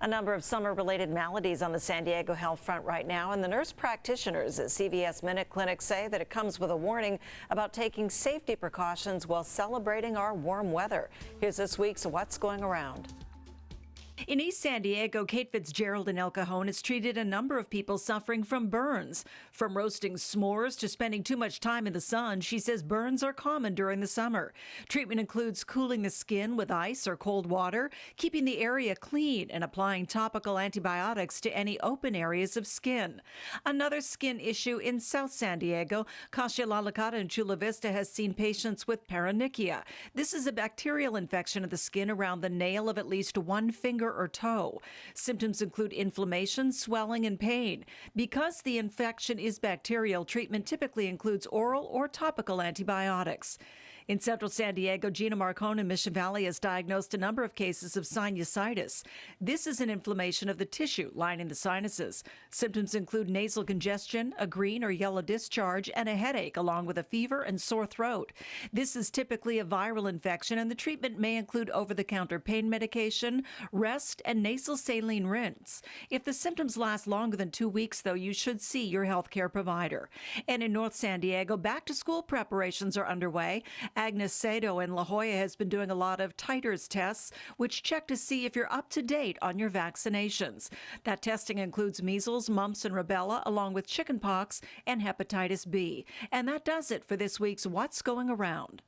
A number of summer-related maladies on the San Diego health front right now, and the nurse practitioners at CVS Minute Clinic say that it comes with a warning about taking safety precautions while celebrating our warm weather. Here's this week's What's Going Around. In East San Diego, Kate Fitzgerald in El Cajon has treated a number of people suffering from burns. From roasting s'mores to spending too much time in the sun, she says burns are common during the summer. Treatment includes cooling the skin with ice or cold water, keeping the area clean, and applying topical antibiotics to any open areas of skin. Another skin issue in South San Diego, Kasia Lalakata in Chula Vista has seen patients with PARONYCHIA. This is a bacterial infection of the skin around the nail of at least one finger or toe. Symptoms include inflammation, swelling, and pain. Because the infection is bacterial, treatment typically includes oral or topical antibiotics. In central San Diego, Gina Marcone in Mission Valley has diagnosed a number of cases of sinusitis. This is an inflammation of the tissue lining the sinuses. Symptoms include nasal congestion, a green or yellow discharge, and a headache, along with a fever and sore throat. This is typically a viral infection, and the treatment may include over-the-counter pain medication, rest, and nasal saline rinse. If the symptoms last longer than 2 weeks, though, you should see your healthcare provider. And in North San Diego, back-to-school preparations are underway. Agnes Sato in La Jolla has been doing a lot of TITERS tests, which check to see if you're up to date on your vaccinations. That testing includes measles, mumps, and rubella, along with chickenpox and hepatitis B. And that does it for this week's What's Going Around.